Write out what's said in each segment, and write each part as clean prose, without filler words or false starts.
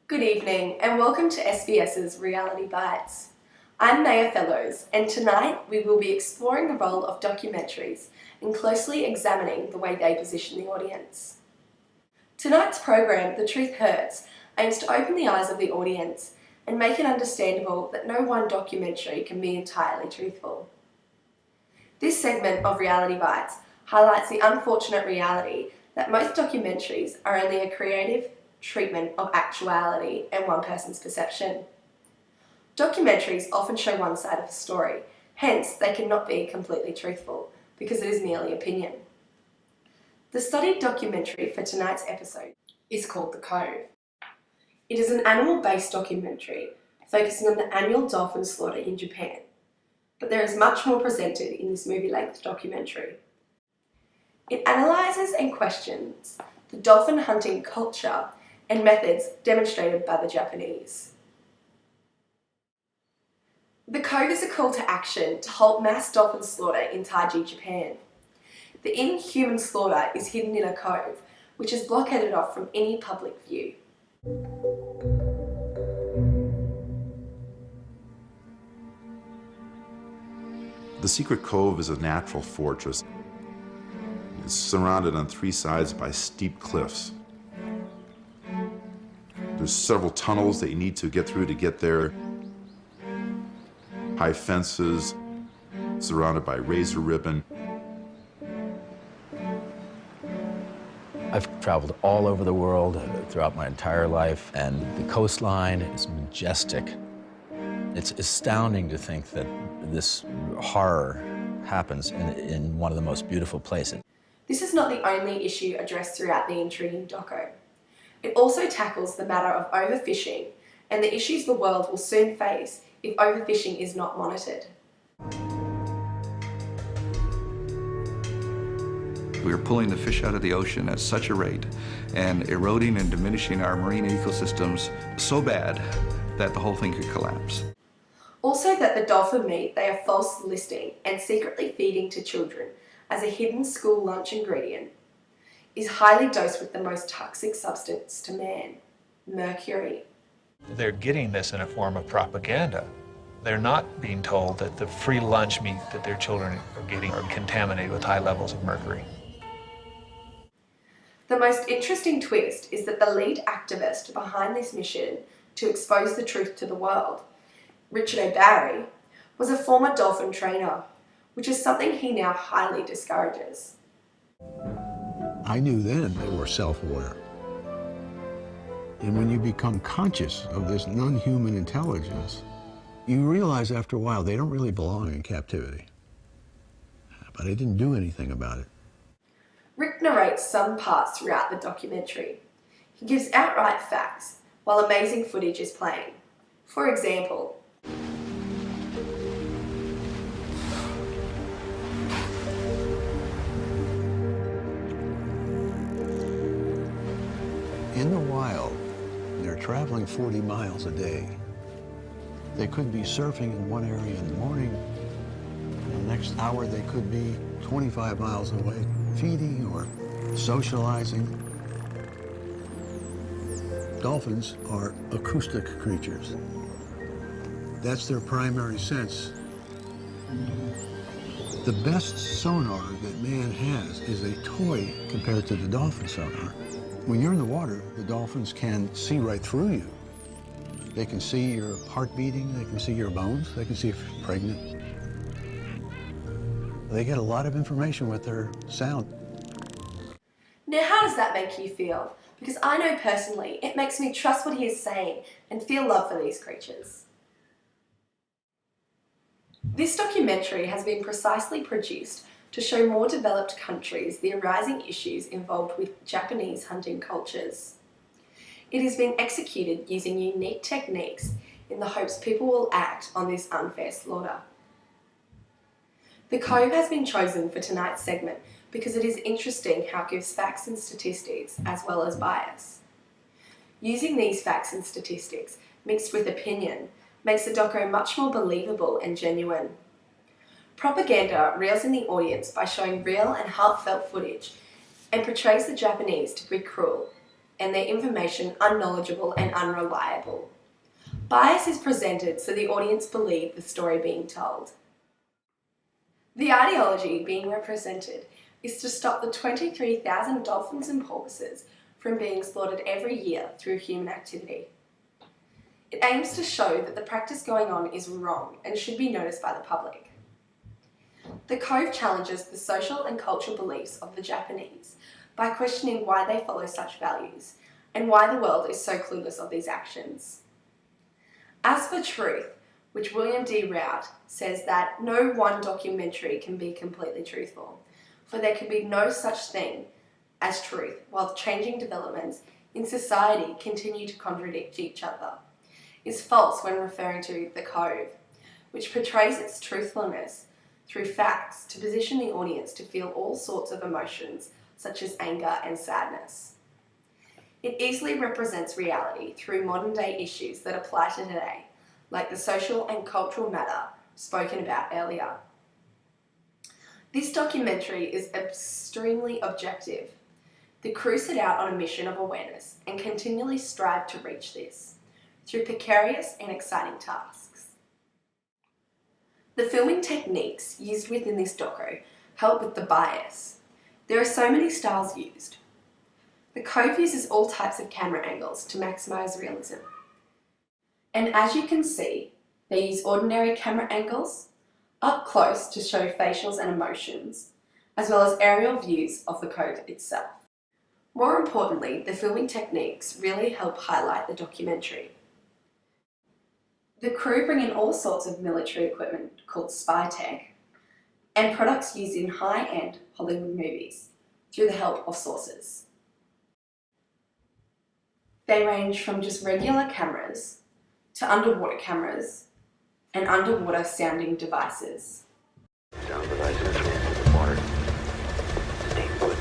Good evening and welcome to SBS's Reality Bites. I'm Naya Fellows and tonight we will be exploring the role of documentaries and closely examining the way they position the audience. Tonight's program, The Truth Hurts, aims to open the eyes of the audience and make it understandable that no one documentary can be entirely truthful. This segment of Reality Bites highlights the unfortunate reality that most documentaries are only a creative treatment of actuality and one person's perception. Documentaries often show one side of a story, hence they cannot be completely truthful because it is merely opinion. The studied documentary for tonight's episode is called The Cove. It is an animal-based documentary focusing on the annual dolphin slaughter in Japan, but there is much more presented in this movie-length documentary. It analyses and questions the dolphin hunting culture and methods demonstrated by the Japanese. The Cove is a call to action to halt mass dolphin slaughter in Taiji, Japan. The inhuman slaughter is hidden in a cove, which is blockaded off from any public view. The secret cove is a natural fortress. It's surrounded on three sides by steep cliffs. There's several tunnels that you need to get through to get there. High fences, surrounded by razor ribbon. I've traveled all over the world throughout my entire life, and the coastline is majestic. It's astounding to think that this horror happens in one of the most beautiful places. This is not the only issue addressed throughout the intriguing doco. It also tackles the matter of overfishing and the issues the world will soon face if overfishing is not monitored. We are pulling the fish out of the ocean at such a rate and eroding and diminishing our marine ecosystems so bad that the whole thing could collapse. Also that the dolphin meat they are false listing and secretly feeding to children as a hidden school lunch ingredient is highly dosed with the most toxic substance to man, mercury. They're getting this in a form of propaganda. They're not being told that the free lunch meat that their children are getting are contaminated with high levels of mercury. The most interesting twist is that the lead activist behind this mission to expose the truth to the world, Richard O'Barry, was a former dolphin trainer, which is something he now highly discourages. I knew then they were self-aware. And when you become conscious of this non-human intelligence, you realize after a while they don't really belong in captivity. But I didn't do anything about it. Rick narrates some parts throughout the documentary. He gives outright facts, while amazing footage is playing. For example, in the wild, they're traveling 40 miles a day. They could be surfing in one area in the morning, and the next hour they could be 25 miles away, feeding or socializing. Dolphins are acoustic creatures. That's their primary sense. The best sonar that man has is a toy compared to the dolphin sonar. When you're in the water, the dolphins can see right through you. They can see your heart beating, they can see your bones, they can see if you're pregnant. They get a lot of information with their sound. now how does that make you feel? Because I know personally, it makes me trust what he is saying and feel love for these creatures. This documentary has been precisely produced to show more developed countries the arising issues involved with Japanese hunting cultures. It has been executed using unique techniques in the hopes people will act on this unfair slaughter. The Cove has been chosen for tonight's segment because it is interesting how it gives facts and statistics as well as bias. Using these facts and statistics mixed with opinion makes the doco much more believable and genuine. Propaganda reels in the audience by showing real and heartfelt footage and portrays the Japanese to be cruel, and their information unknowledgeable and unreliable. Bias is presented so the audience believe the story being told. The ideology being represented is to stop the 23,000 dolphins and porpoises from being slaughtered every year through human activity. It aims to show that the practice going on is wrong and should be noticed by the public. The Cove challenges the social and cultural beliefs of the Japanese by questioning why they follow such values and why the world is so clueless of these actions. As for truth, which William D. Rout says that no one documentary can be completely truthful, for there can be no such thing as truth while changing developments in society continue to contradict each other, is false when referring to The Cove, which portrays its truthfulness through facts to position the audience to feel all sorts of emotions such as anger and sadness. It easily represents reality through modern day issues that apply to today, like the social and cultural matter spoken about earlier. This documentary is extremely objective. The crew set out on a mission of awareness and continually strive to reach this through precarious and exciting tasks. The filming techniques used within this doco help with the bias. There are so many styles used. The Cove uses all types of camera angles to maximise realism. And as you can see, they use ordinary camera angles, up close to show facials and emotions, as well as aerial views of the Cove itself. More importantly, the filming techniques really help highlight the documentary. The crew bring in all sorts of military equipment called spy tech and products used in high-end Hollywood movies through the help of sources. They range from just regular cameras to underwater cameras and underwater sounding devices. Sound devices in the water. Stay put.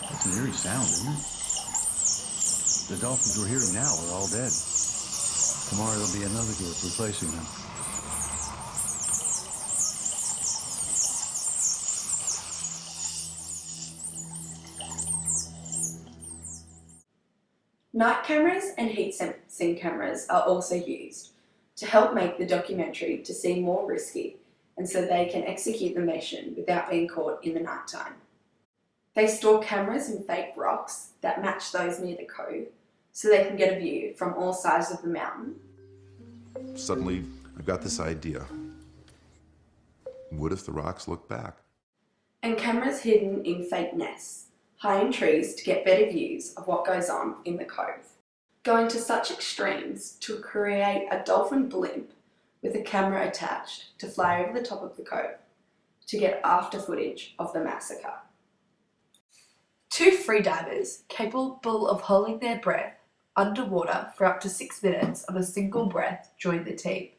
That's an eerie sound, isn't it? The dolphins we're hearing now are all dead. Tomorrow there'll be another group replacing them. Night cameras and heat sensing cameras are also used to help make the documentary to seem more risky and so they can execute the mission without being caught in the night time. They store cameras in fake rocks that match those near the Cove so they can get a view from all sides of the mountain. Suddenly, I've got this idea. What if the rocks look back? And cameras hidden in fake nests, high in trees to get better views of what goes on in the Cove. Going to such extremes to create a dolphin blimp with a camera attached to fly over the top of the Cove to get after footage of the massacre. Two freedivers capable of holding their breath underwater for up to 6 minutes on a single breath join the team.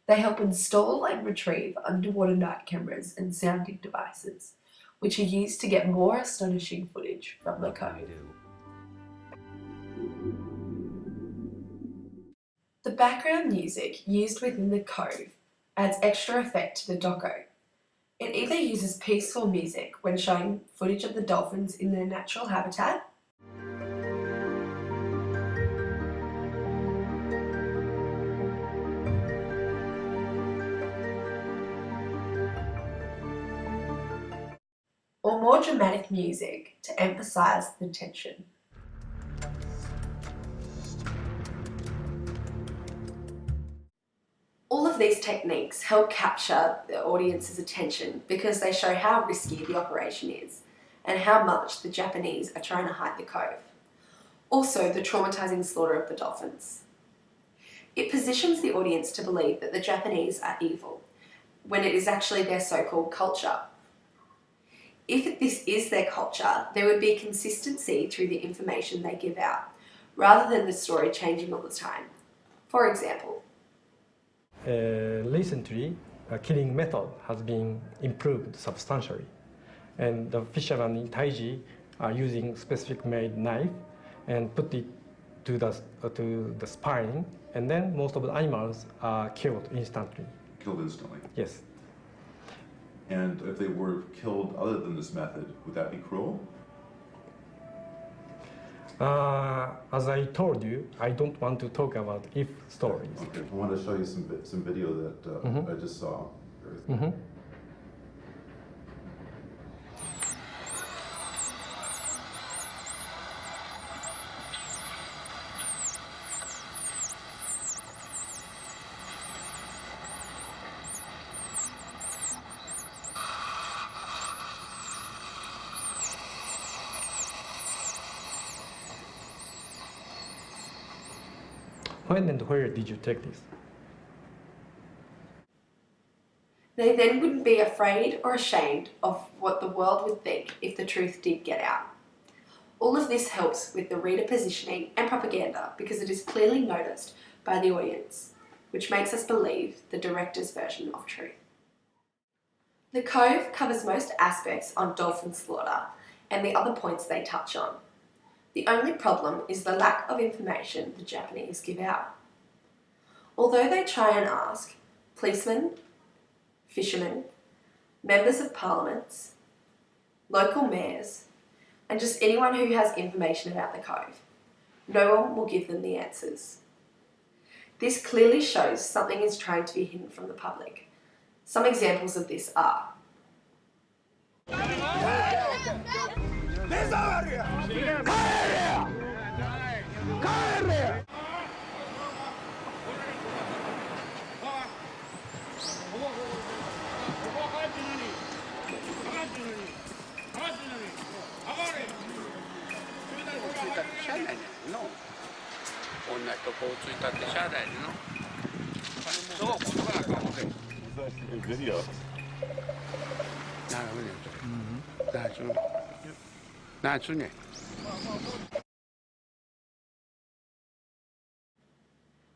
They help install and retrieve underwater night cameras and sounding devices, which are used to get more astonishing footage from the Cove. The background music used within the Cove adds extra effect to the doco. It either uses peaceful music when showing footage of the dolphins in their natural habitat, or more dramatic music to emphasize the tension. All of these techniques help capture the audience's attention because they show how risky the operation is and how much the Japanese are trying to hide the Cove. Also, the traumatizing slaughter of the dolphins. It positions the audience to believe that the Japanese are evil, when it is actually their so-called culture. If this is their culture, there would be consistency through the information they give out, rather than the story changing all the time. For example, recently, killing method has been improved substantially, and the fishermen in Taiji are using specific made knife and put it to the spine, and then most of the animals are killed instantly. killed instantly. Yes. And if they were killed other than this method, would that be cruel? As I told you, I don't want to talk about if stories. Okay, I want to show you some video that I just saw. Mhm. When and where did you take this? They then wouldn't be afraid or ashamed of what the world would think if the truth did get out. All of this helps with the reader positioning and propaganda because it is clearly noticed by the audience, which makes us believe the director's version of truth. The Cove covers most aspects on dolphin slaughter and the other points they touch on. The only problem is the lack of information the Japanese give out. Although they try and ask policemen, fishermen, members of parliaments, local mayors, and just anyone who has information about the Cove, no one will give them the answers. This clearly shows something is trying to be hidden from the public. Some examples of this are video.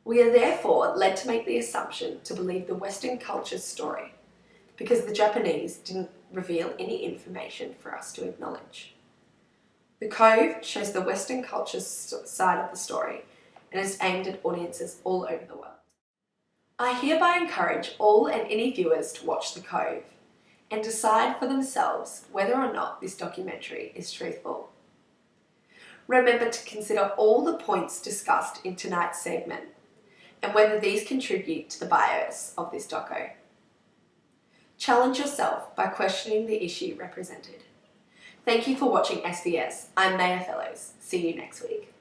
We are therefore led to make the assumption to believe the Western culture's story because the Japanese didn't reveal any information for us to acknowledge. The Cove shows the Western culture's side of the story and is aimed at audiences all over the world. I hereby encourage all and any viewers to watch The Cove and decide for themselves whether or not this documentary is truthful. Remember to consider all the points discussed in tonight's segment and whether these contribute to the bias of this doco. Challenge yourself by questioning the issue represented. Thank you for watching SBS. I'm Naya Fellows. See you next week.